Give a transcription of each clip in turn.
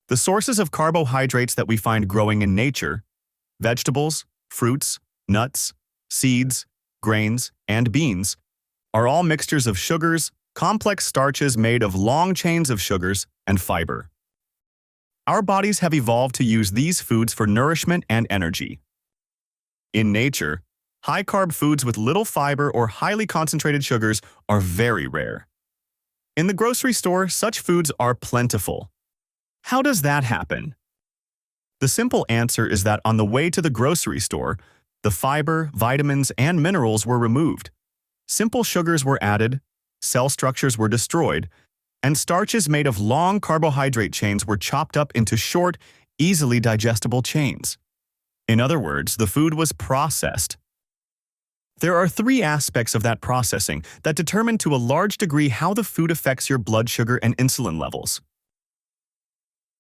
The sources of carbohydrates that we find growing in nature, vegetables, fruits, nuts, seeds, grains, and beans, are all mixtures of sugars, complex starches made of long chains of sugars, and fiber. Our bodies have evolved to use these foods for nourishment and energy. In nature, high-carb foods with little fiber or highly concentrated sugars are very rare. In the grocery store, such foods are plentiful. How does that happen? The simple answer is that on the way to the grocery store, the fiber, vitamins, and minerals were removed. Simple sugars were added, cell structures were destroyed, and starches made of long carbohydrate chains were chopped up into short, easily digestible chains. In other words, the food was processed. There are three aspects of that processing that determine to a large degree how the food affects your blood sugar and insulin levels.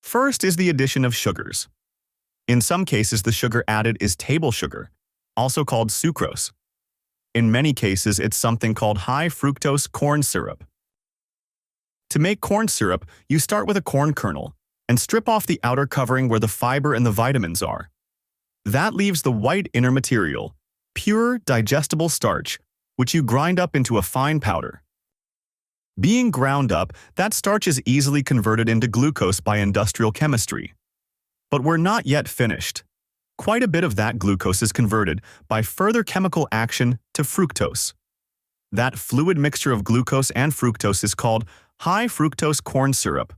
First is the addition of sugars. In some cases, the sugar added is table sugar, also called sucrose. In many cases, it's something called high fructose corn syrup. To make corn syrup, you start with a corn kernel and strip off the outer covering where the fiber and the vitamins are. That leaves the white inner material, pure, digestible starch, which you grind up into a fine powder. Being ground up, that starch is easily converted into glucose by industrial chemistry. But we're not yet finished. Quite a bit of that glucose is converted by further chemical action to fructose. That fluid mixture of glucose and fructose is called high fructose corn syrup.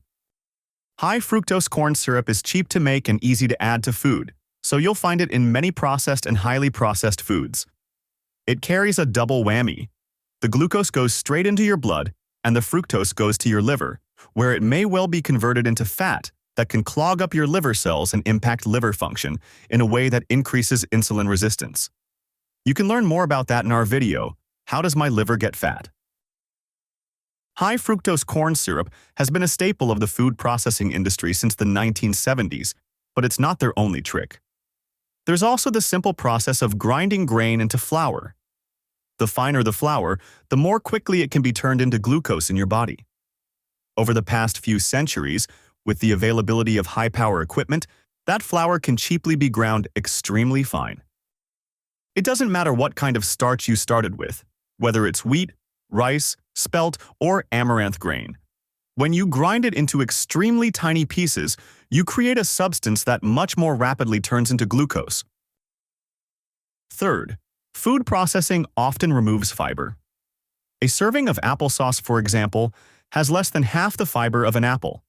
High fructose corn syrup is cheap to make and easy to add to food, so you'll find it in many processed and highly processed foods. It carries a double whammy. The glucose goes straight into your blood, and the fructose goes to your liver, where it may well be converted into fat that can clog up your liver cells and impact liver function in a way that increases insulin resistance. You can learn more about that in our video, How Does My Liver Get Fat? High fructose corn syrup has been a staple of the food processing industry since the 1970s, but it's not their only trick. There's also the simple process of grinding grain into flour. The finer the flour, the more quickly it can be turned into glucose in your body. Over the past few centuries, with the availability of high-power equipment, that flour can cheaply be ground extremely fine. It doesn't matter what kind of starch you started with, whether it's wheat, rice, spelt, or amaranth grain. When you grind it into extremely tiny pieces, you create a substance that much more rapidly turns into glucose. Third, food processing often removes fiber. A serving of applesauce, for example, has less than half the fiber of an apple.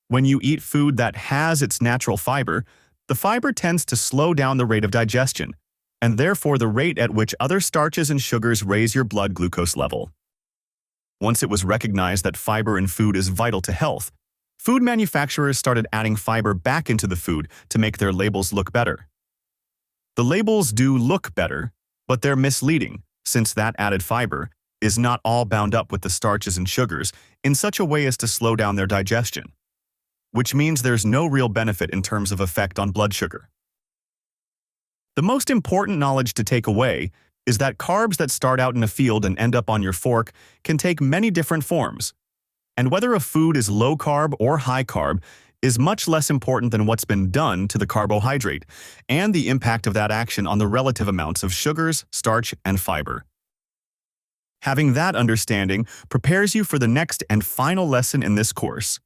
When you eat food that has its natural fiber, the fiber tends to slow down the rate of digestion, and therefore the rate at which other starches and sugars raise your blood glucose level. Once it was recognized that fiber in food is vital to health, food manufacturers started adding fiber back into the food to make their labels look better. The labels do look better, but they're misleading, since that added fiber is not all bound up with the starches and sugars in such a way as to slow down their digestion, which means there's no real benefit in terms of effect on blood sugar. The most important knowledge to take away is that carbs that start out in a field and end up on your fork can take many different forms. And whether a food is low carb or high carb is much less important than what's been done to the carbohydrate and the impact of that action on the relative amounts of sugars, starch, and fiber. Having that understanding prepares you for the next and final lesson in this course.